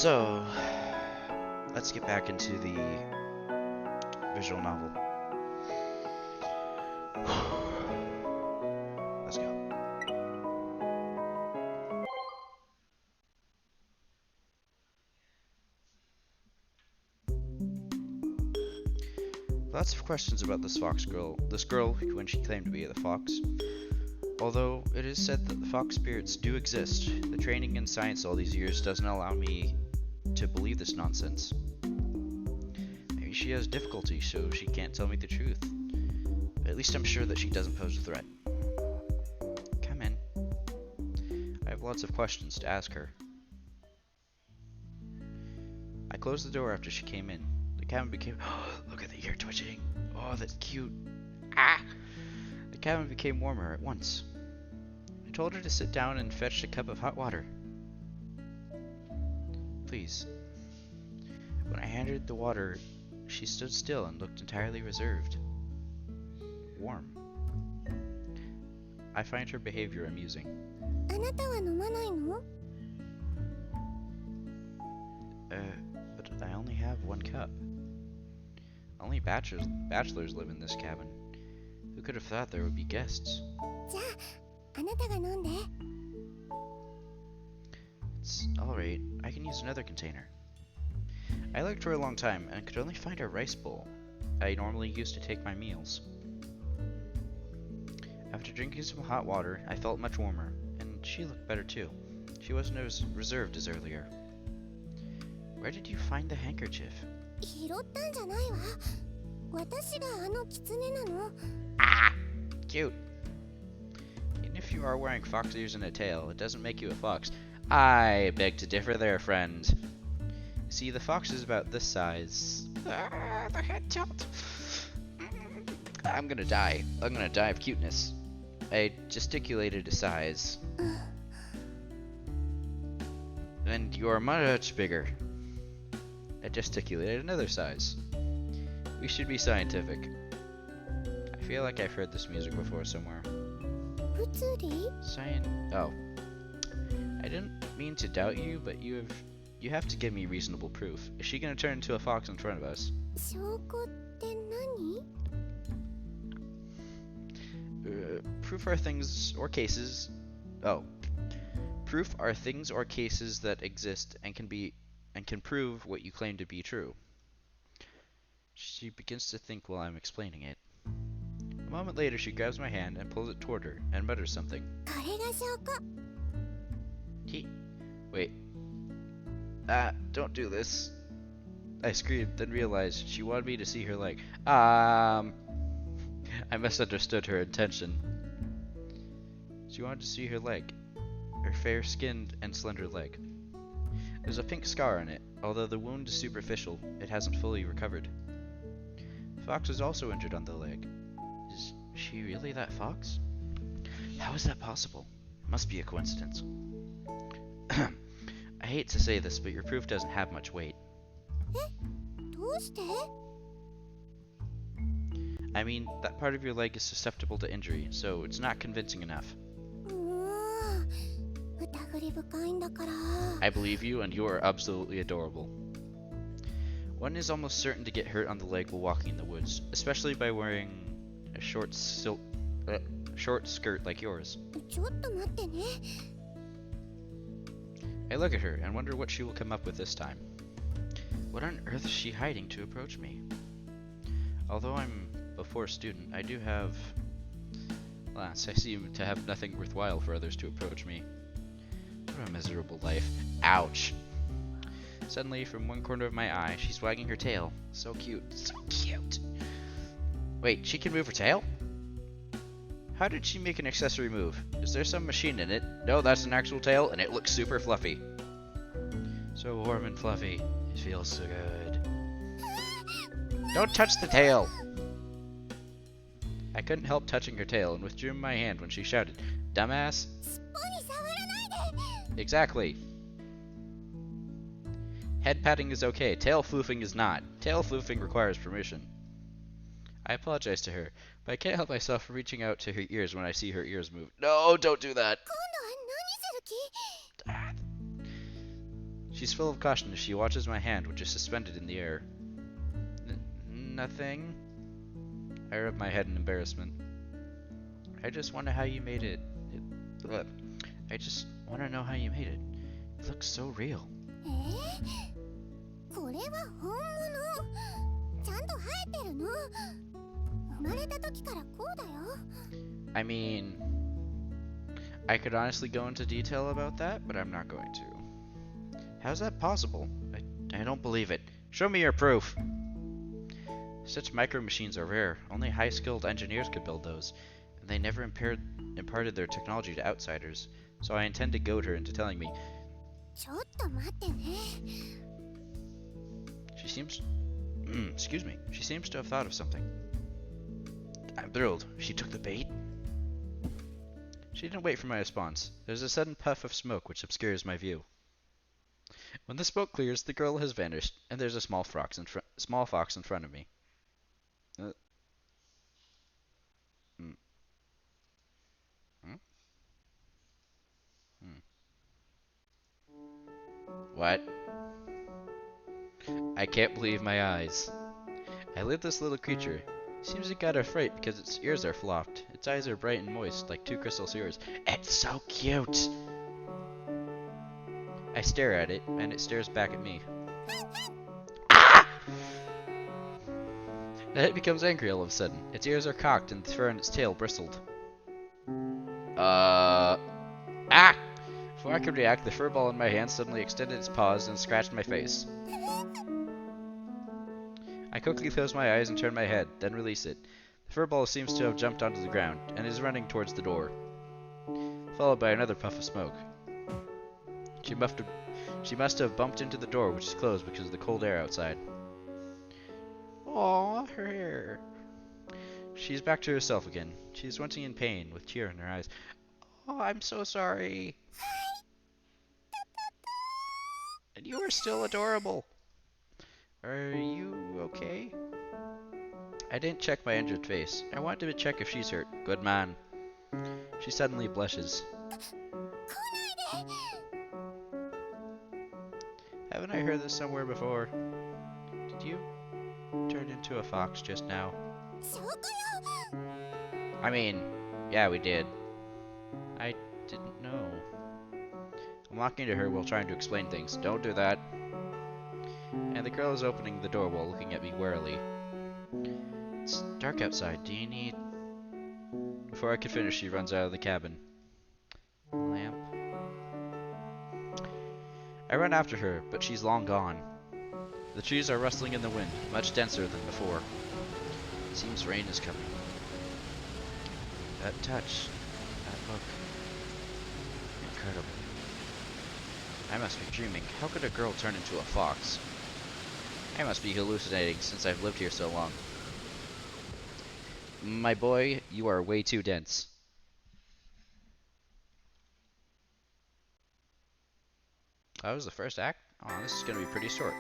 So, let's get back into the visual novel. Let's go. Lots of questions about this fox girl. This girl, when she claimed to be the fox. Although it is said that the fox spirits do exist, the training in science all these years doesn't allow me to believe this nonsense. Maybe she has difficulty, so she can't tell me the truth. At least I'm sure that she doesn't pose a threat. Come in. I have lots of questions to ask her. I closed the door after she came in. The cabin became... Look at the ear twitching. Oh, that's cute. Ah! The cabin became warmer at once. I told her to sit down and fetch a cup of hot water. Please. When I handed the water, she stood still and looked entirely reserved. Warm. I find her behavior amusing. But I only have one cup. Only bachelors live in this cabin. Who could have thought there would be guests? It's alright. I can use another container. I looked for a long time and could only find a rice bowl I normally use to take my meals. After drinking some hot water, I felt much warmer, and she looked better too. She wasn't as reserved as earlier. Where did you find the handkerchief? Ah! Cute! Even if you are wearing fox ears and a tail, it doesn't make you a fox. I beg to differ there, friend. See, the fox is about this size. Ah, the head tilt. I'm gonna die. I'm gonna die of cuteness. I gesticulated a size. And you're much bigger. I gesticulated another size. We should be scientific. I feel like I've heard this music before somewhere. Oh. I didn't mean to doubt you, but you have to give me reasonable proof. Is she gonna turn into a fox in front of us? Proof are things or cases. Oh. Proof are things or cases that exist and can prove what you claim to be true. She begins to think while I'm explaining it. A moment later, she grabs my hand and pulls it toward her and mutters something. Wait. Don't do this. I screamed, then realized she wanted me to see her leg. I misunderstood her intention. She wanted to see her leg. Her fair-skinned and slender leg. There's a pink scar on it. Although the wound is superficial, it hasn't fully recovered. Fox is also injured on the leg. Is she really that fox? How is that possible? It must be a coincidence. I hate to say this, but your proof doesn't have much weight. I mean, that part of your leg is susceptible to injury, so it's not convincing enough. I believe you, and you are absolutely adorable. One is almost certain to get hurt on the leg while walking in the woods, especially by wearing a short skirt like yours. I look at her and wonder what she will come up with this time. What on earth is she hiding to approach me? Although I'm a poor student, I do have... Alas, I seem to have nothing worthwhile for others to approach me. What a miserable life. Ouch. Suddenly, from one corner of my eye, she's wagging her tail. So cute. So cute. Wait, she can move her tail? How did she make an accessory move? Is there some machine in it? No, that's an actual tail, and it looks super fluffy. So warm and fluffy. It feels so good. Don't touch the tail! I couldn't help touching her tail and withdrew my hand when she shouted, "Dumbass!" Exactly. Head patting is okay, tail floofing is not. Tail floofing requires permission. I apologize to her, but I can't help myself from reaching out to her ears when I see her ears move. No, don't do that! She's full of caution as she watches my hand, which is suspended in the air. Nothing? I rub my head in embarrassment. I just wonder how you made it. I just want to know how you made it. It looks so real. I mean, I could honestly go into detail about that, but I'm not going to. How's that possible? I don't believe it. Show me your proof! Such micro machines are rare. Only high-skilled engineers could build those, and they never imparted their technology to outsiders. So I intend to goad her into telling me. She seems... excuse me. She seems to have thought of something. I'm thrilled. She took the bait? She didn't wait for my response. There's a sudden puff of smoke which obscures my view. When the smoke clears, the girl has vanished, and there's a small fox in front of me. What? I can't believe my eyes. I lit this little creature. Seems it got a fright because its ears are flopped. Its eyes are bright and moist, like two crystal sewers. It's so cute! I stare at it, and it stares back at me. Ah! Then it becomes angry all of a sudden. Its ears are cocked, and the fur on its tail bristled. Ah! Before I could react, the fur ball in my hand suddenly extended its paws and scratched my face. I quickly close my eyes and turn my head, then release it. The fur ball seems to have jumped onto the ground, and is running towards the door, followed by another puff of smoke. She must have bumped into the door, which is closed because of the cold air outside. Aww, her hair. She's back to herself again. She's wincing in pain, with tear in her eyes. Oh, I'm so sorry. And you are still adorable. Are you okay? I didn't check my injured face. I wanted to check if she's hurt. Good man. She suddenly blushes. Haven't I heard this somewhere before? Did you turn into a fox just now? I mean, yeah, we did. I didn't know. I'm walking to her while trying to explain things. Don't do that. And the girl is opening the door while looking at me warily. It's dark outside. Do you need... Before I could finish, she runs out of the cabin. Lamp. I run after her, but she's long gone. The trees are rustling in the wind, much denser than before. It seems rain is coming. That touch. That look. Incredible. I must be dreaming. How could a girl turn into a fox? I must be hallucinating since I've lived here so long. My boy, you are way too dense. That was the first act? Oh, this is gonna be pretty short.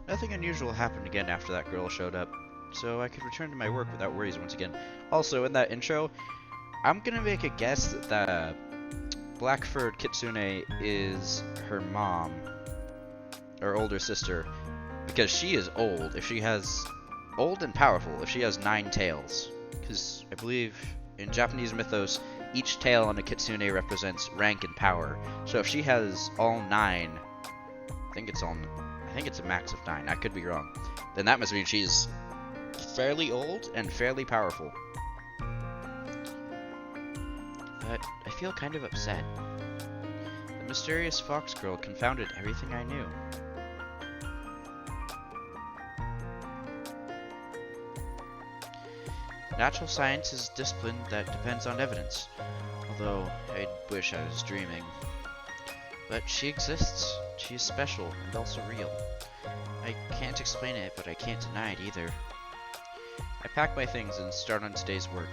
Nothing unusual happened again after that girl showed up, so I could return to my work without worries once again. Also, in that intro, I'm gonna make a guess that black-furred Kitsune is her mom, or older sister, because she is old. If she has old and powerful, if she has 9 tails, because I believe in Japanese mythos, each tail on a Kitsune represents rank and power. So if she has all 9, I think it's a max of 9. I could be wrong. Then that must mean she's fairly old and fairly powerful. But I feel kind of upset. The mysterious fox girl confounded everything I knew. Natural science is a discipline that depends on evidence, although I wish I was dreaming. But she exists. She is special and also real. I can't explain it, but I can't deny it either. I pack my things and start on today's work.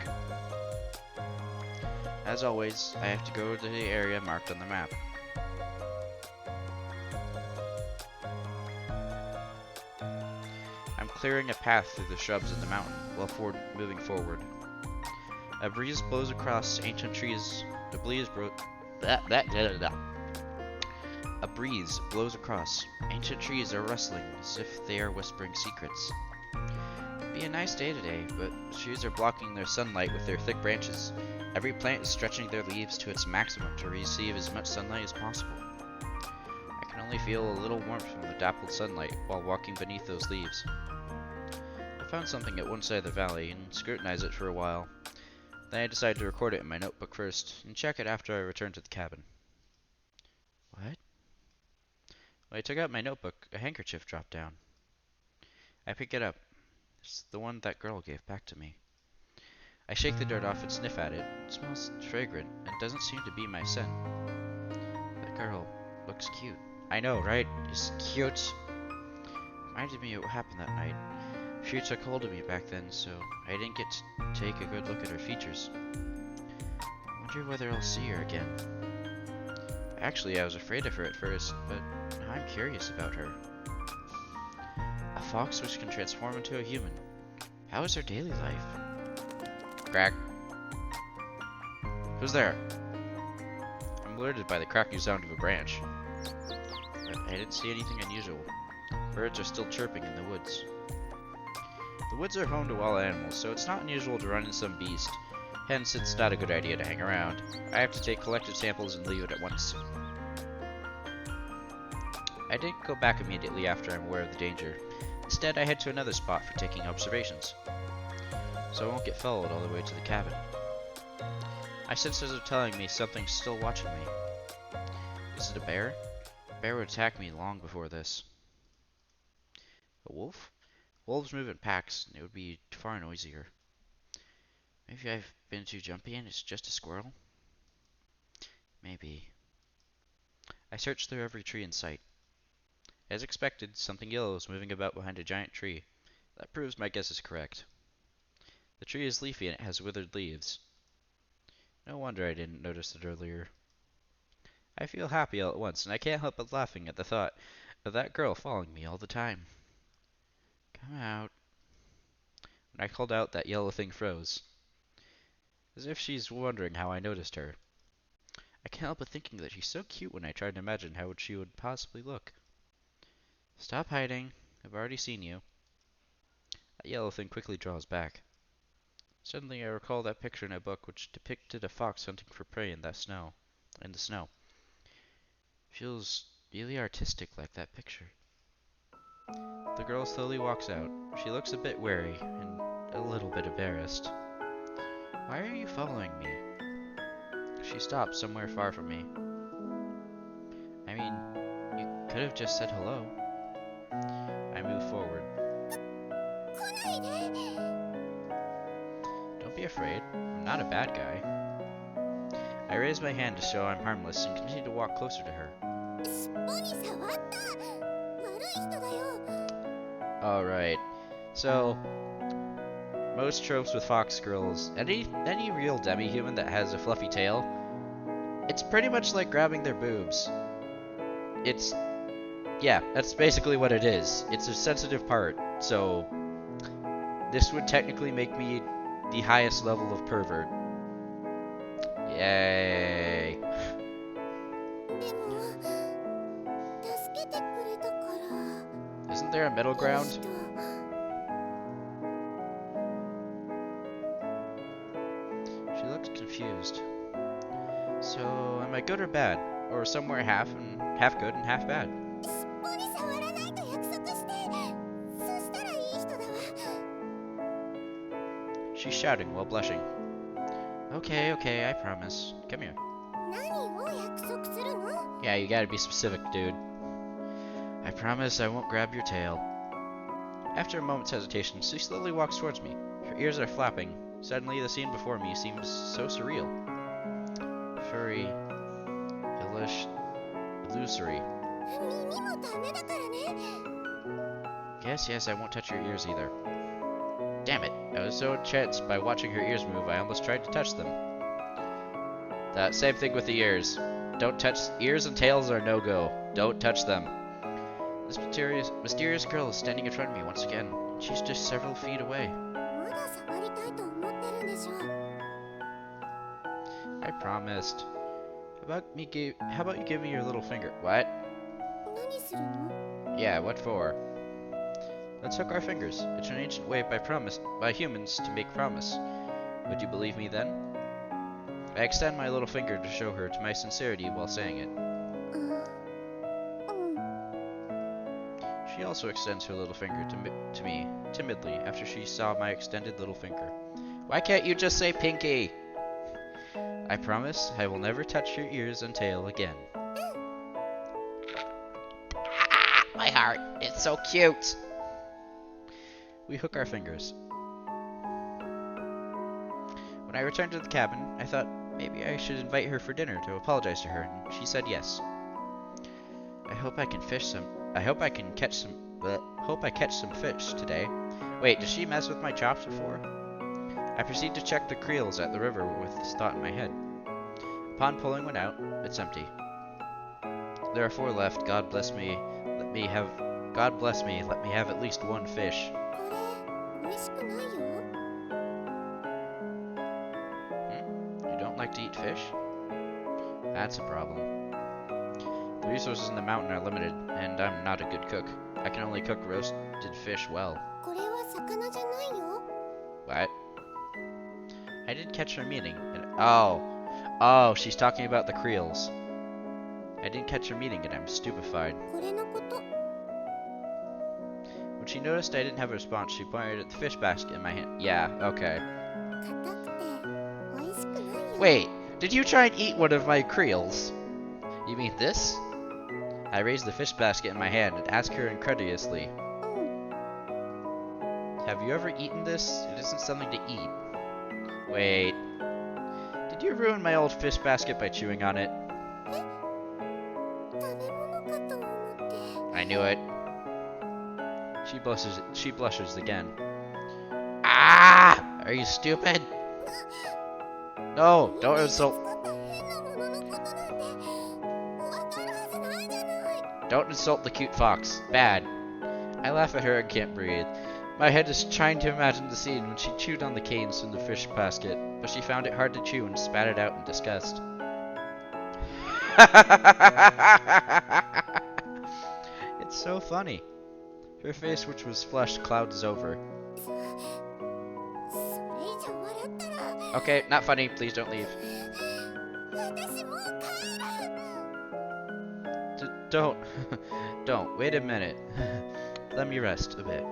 As always, I have to go to the area marked on the map. I'm clearing a path through the shrubs in the mountain while moving forward. A breeze blows across ancient trees. A breeze blows across. Ancient trees are rustling as if they are whispering secrets. It'd be a nice day today, but trees are blocking their sunlight with their thick branches. Every plant is stretching their leaves to its maximum to receive as much sunlight as possible. I can only feel a little warmth from the dappled sunlight while walking beneath those leaves. I found something at one side of the valley and scrutinized it for a while. Then I decided to record it in my notebook first and check it after I returned to the cabin. What? When I took out my notebook, a handkerchief dropped down. I pick it up. It's the one that girl gave back to me. I shake the dirt off and sniff at it. It smells fragrant and doesn't seem to be my scent. That girl looks cute. I know, right? It's cute. Reminded me of what happened that night. She took hold of me back then, so I didn't get to take a good look at her features. I wonder whether I'll see her again. Actually, I was afraid of her at first, but now I'm curious about her. A fox which can transform into a human. How is her daily life? Crack. Who's there? I'm alerted by the cracking sound of a branch. But I didn't see anything unusual. Birds are still chirping in the woods. The woods are home to wild animals, so it's not unusual to run into some beast. Hence, it's not a good idea to hang around. I have to take collective samples and leave it at once. I didn't go back immediately after I'm aware of the danger. Instead, I head to another spot for taking observations, so I won't get followed all the way to the cabin. My senses are telling me something's still watching me. Is it a bear? A bear would attack me long before this. A wolf? Wolves move in packs, and it would be far noisier. Maybe I've been too jumpy and it's just a squirrel? Maybe. I search through every tree in sight. As expected, something yellow is moving about behind a giant tree. That proves my guess is correct. The tree is leafy and it has withered leaves. No wonder I didn't notice it earlier. I feel happy all at once, and I can't help but laughing at the thought of that girl following me all the time. Come out. When I called out, that yellow thing froze, as if she's wondering how I noticed her. I can't help but thinking that she's so cute when I try to imagine how she would possibly look. Stop hiding. I've already seen you. That yellow thing quickly draws back. Suddenly I recall that picture in a book which depicted a fox hunting for prey in the snow. Feels really artistic like that picture. The girl slowly walks out. She looks a bit wary and a little bit embarrassed. Why are you following me? She stops somewhere far from me. I mean, you could have just said hello. I move forward. Don't be afraid. I'm not a bad guy. I raise my hand to show I'm harmless and continue to walk closer to her. Alright, so most tropes with fox girls, any real demi-human that has a fluffy tail, it's pretty much like grabbing their boobs. It's Yeah, that's basically what it is. It's a sensitive part, so this would technically make me the highest level of pervert. Yay. でも助けてくれたから Isn't there a middle いい ground? 人 She looked confused. So, am I good or bad? Or somewhere half good and half bad? 尻尾に触らないと約束してそしたらいい人だわ She's shouting while blushing. Okay, okay, I promise. Come here. 何を約束するの Yeah, you gotta be specific, dude. I promise I won't grab your tail. After a moment's hesitation, she slowly walks towards me. Her ears are flapping. Suddenly, the scene before me seems so surreal. Furry, illusory. 耳もダメだからね Yes, yes, I won't touch your ears either. Damn it, I was so entranced by watching her ears move, I almost tried to touch them. That same thing with the ears. Don't touch ears and tails are no-go. Don't touch them. This mysterious girl is standing in front of me once again. She's just several feet away. まだ触りたいと思ってるんでしょ I promised. How about you give me your little finger? What? 何するの Yeah, what for? Let's hook our fingers. It's an ancient way by humans to make promise. Would you believe me then? I extend my little finger to show her to my sincerity while saying it. うん She also extends her little finger to me, timidly, after she saw my extended little finger. Why can't you just say pinky? I promise I will never touch your ears and tail again. My heart, it's so cute! We hook our fingers. When I returned to the cabin, I thought maybe I should invite her for dinner to apologize to her, and she said yes. I hope I catch some fish today. Wait, does she mess with my chops before? I proceed to check the creels at the river with this thought in my head. Upon pulling one out, it's empty. There are 4 left. God bless me, let me have at least one fish. これ美味しくないよ You don't like to eat fish? That's a problem. The resources in the mountain are limited, and I'm not a good cook. I can only cook roasted fish well. これは魚じゃないよ What? I did catch her meaning, and oh, she's talking about the creels. I didn't catch her meaning, and I'm stupefied. これのこと When she noticed I didn't have a response, she pointed at the fish basket in my hand. Yeah, okay. 硬くて美味しくないよ Wait, did you try and eat one of my creels? You mean this? I raised the fish basket in my hand and asked her incredulously, うん Have you ever eaten this? It isn't something to eat. Wait. Did you ruin my old fish basket by chewing on it? 食べ物かと思って I knew it. She blushes again. Ah! Are you stupid? No, don't insult. 作った変なもののことなんてわかるはずないじゃない Don't insult the cute fox. Bad. I laugh at her and can't breathe. My head is trying to imagine the scene when she chewed on the canes from the fish basket, but she found it hard to chew and spat it out in disgust. It's so funny. Her face, which was flushed, clouds over. それ以上笑ったら Okay, not funny. Please don't leave. 私もう帰る Don't. Don't. Wait a minute. Let me rest a bit.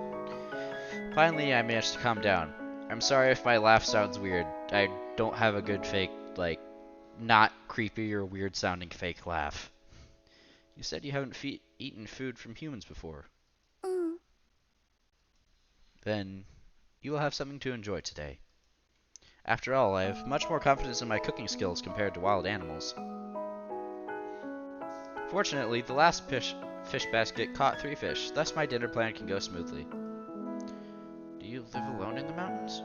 Finally, I managed to calm down. I'm sorry if my laugh sounds weird. I don't have a good fake, not creepy or weird sounding fake laugh. You said you haven't eaten food from humans before. うん Then you will have something to enjoy today. After all, I have much more confidence in my cooking skills compared to wild animals. Fortunately, the last fish basket caught 3 fish, thus my dinner plan can go smoothly. Do you live alone in the mountains?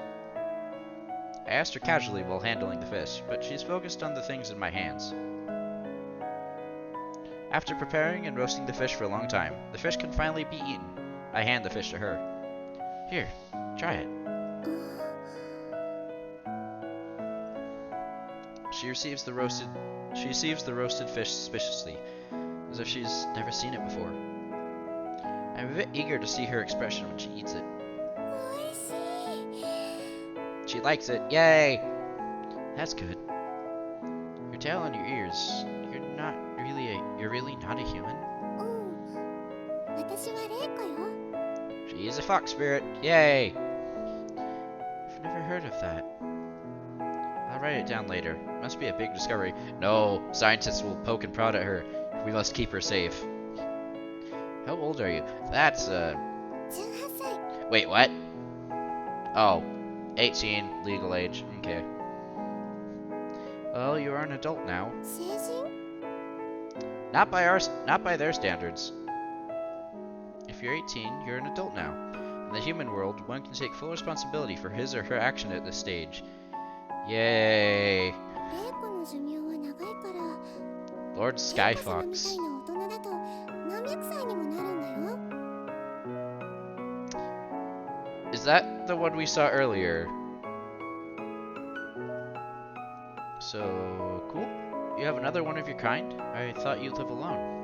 I asked her casually while handling the fish, but she's focused on the things in my hands. After preparing and roasting the fish for a long time, the fish can finally be eaten. I hand the fish to her. Here, try it. She receives the roasted fish suspiciously, as if she's never seen it before. I'm a bit eager to see her expression when she eats it. She likes it. Yay! That's good. Your tail and your ears. You're really not a human? She is a fox spirit. Yay! I've never heard of that. I'll write it down later. Must be a big discovery. No, scientists will poke and prod at her. We must keep her safe. How old are you? That's, Wait, what? Oh, 18, legal age. Okay. Well, you are an adult now. Not by their standards. If you're 18, you're an adult now. In the human world, one can take full responsibility for his or her action at this stage. Yay! Lord Skyfox. Is that the one we saw earlier? So, cool. You have another one of your kind? I thought you live alone.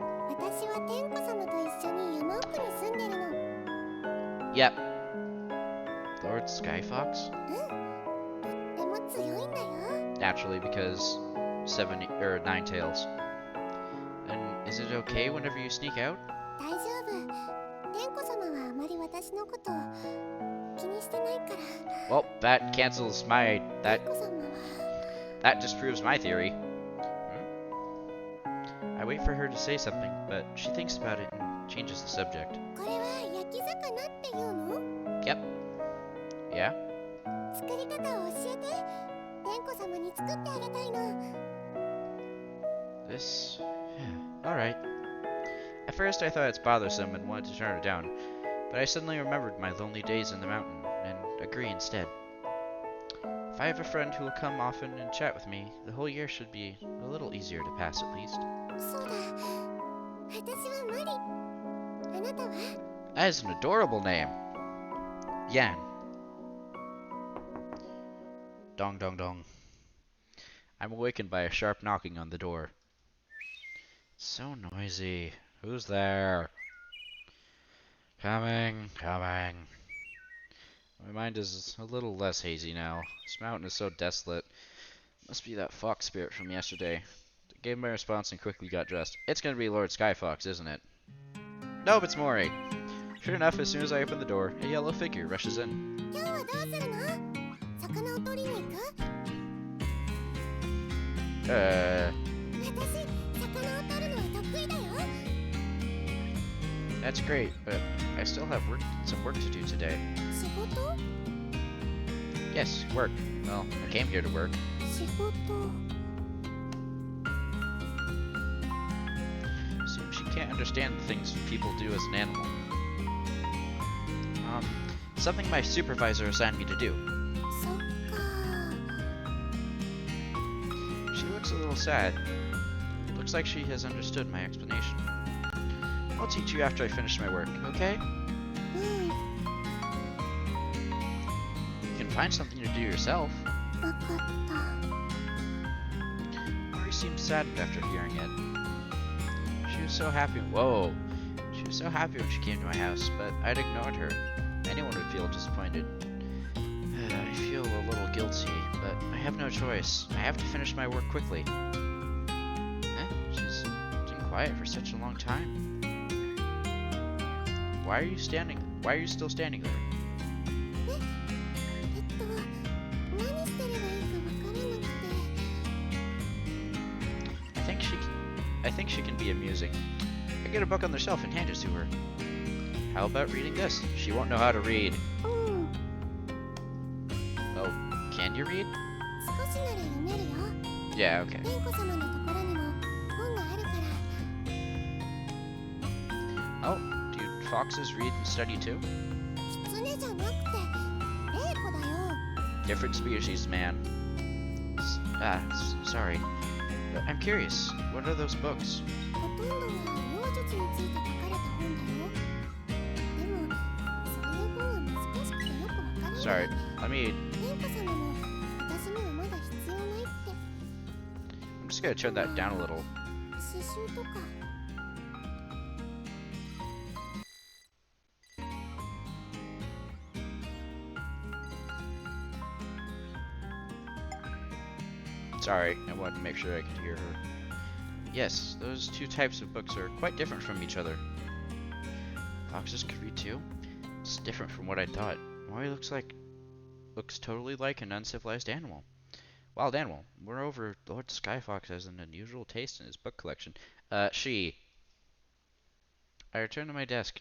Yep. Lord Skyfox? Naturally, because 9 tails. And is it okay whenever you sneak out? Well, that cancels my... That disproves my theory. I wait for her to say something, but she thinks about it and changes the subject. Yep. Yeah? This... Alright. At first I thought it's bothersome and wanted to turn it down, but I suddenly remembered my lonely days in the mountain, and agree instead. If I have a friend who will come often and chat with me, the whole year should be a little easier to pass at least. That is an adorable name. Yan. Dong dong dong. I'm awakened by a sharp knocking on the door. So noisy. Who's there? Coming, coming. My mind is a little less hazy now. This mountain is so desolate. Must be that fox spirit from yesterday. I gave my response and quickly got dressed. It's gonna be Lord Skyfox, isn't it? Nope, it's Mori. Sure enough, as soon as I open the door, a yellow figure rushes in. That's great, but I still have some work to do today. Yes, work. Well, I came here to work. Seems she can't understand the things people do as an animal. Something my supervisor assigned me to do. She looks a little sad. Looks like she has understood my explanation. I'll teach you after I finish my work, okay? You can find something to do yourself. Mori seemed saddened after hearing it. She was so happy. Whoa! She was so happy when she came to my house, but I'd ignored her. Anyone would feel disappointed. I feel a little guilty, but I have no choice. I have to finish my work quickly. She's been quiet for such a long time. Why are you still standing there? I think she can be amusing. I get a book on the shelf and hand it to her. How about reading this? She won't know how to read. Well, can you read? Yeah, okay. Oh, do foxes read and study too? Different species, man. Sorry. But I'm curious. What are those books? とんどは妖術について書かれた本だよ。でもそういう本は難しくてよくわからない。 Sorry, let me. 天下様も私にはまだ必要ないって。 I'm just gonna turn that down a little. 刺繍とか。 Sorry, I wanted to make sure I could hear her. Yes, those two types of books are quite different from each other. Foxes could read too? It's different from what I thought. Mori looks totally like an uncivilized animal. Wild animal. Moreover, Lord Skyfox has an unusual taste in his book collection. She. I return to my desk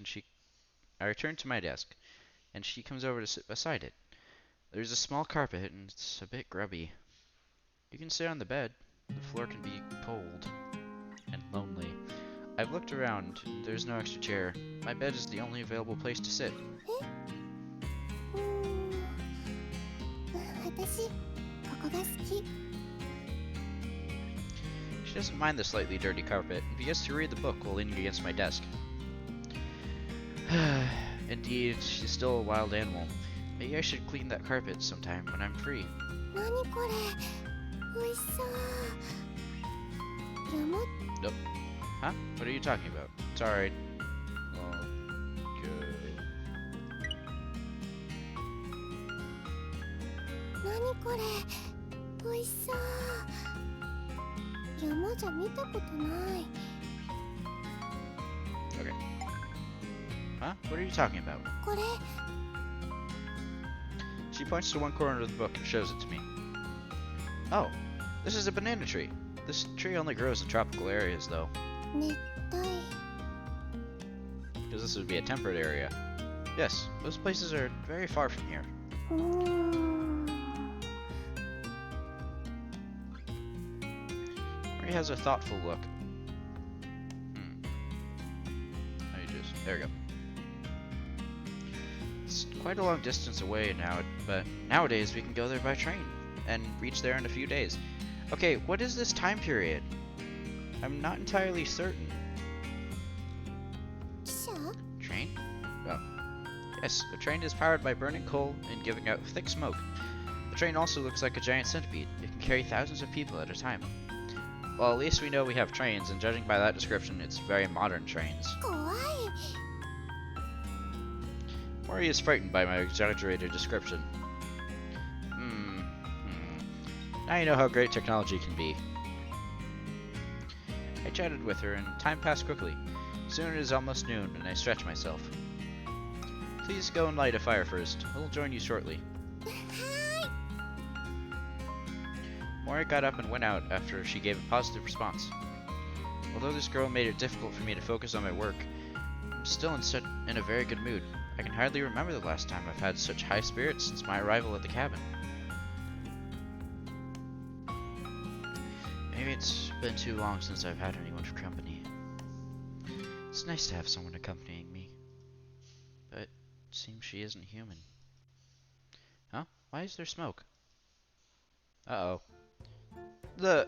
and she comes over to sit beside it. There's a small carpet and it's a bit grubby. You can sit on the bed. The floor can be cold and lonely. I've looked around. There's no extra chair. My bed is the only available place to sit. 私ここが好き。 She doesn't mind the slightly dirty carpet and begins to read the book while leaning against my desk. Indeed, she's still a wild animal. Maybe I should clean that carpet sometime when I'm free. 何これ、美味しそう。山。 Nope. Huh? What are you talking about? Sorry. Oh, good. 何これ、美味しそう。山じゃ見たことない。 Okay. Huh? What are you talking about? これ。 She points to one corner of the book and shows it to me. Oh, this is a banana tree. This tree only grows in tropical areas, though. 熱帯。 Because this would be a temperate area. Yes, those places are very far from here. うーん。 Mori has a thoughtful look. There we go. It's quite a long distance away now, but nowadays we can go there by train and reach there in a few days. Okay, what is this time period? I'm not entirely certain. 汽車？ Train? Oh. Yes, the train is powered by burning coal and giving out thick smoke. The train also looks like a giant centipede. It can carry thousands of people at a time. Well, at least we know we have trains, and judging by that description, it's very modern trains. 怖い。 Mori is frightened by my exaggerated description. Now you know how great technology can be. I chatted with her, and time passed quickly. Soon it is almost noon, and I stretch myself. Please go and light a fire first. We'll join you shortly. Mori got up and went out after she gave a positive response. Although this girl made it difficult for me to focus on my work, I'm still in a very good mood. I can hardly remember the last time I've had such high spirits since my arrival at the cabin. Maybe it's been too long since I've had anyone for company. It's nice to have someone accompanying me. But it seems she isn't human. Huh? Why is there smoke? Uh-oh. What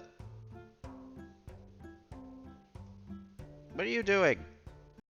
are you doing?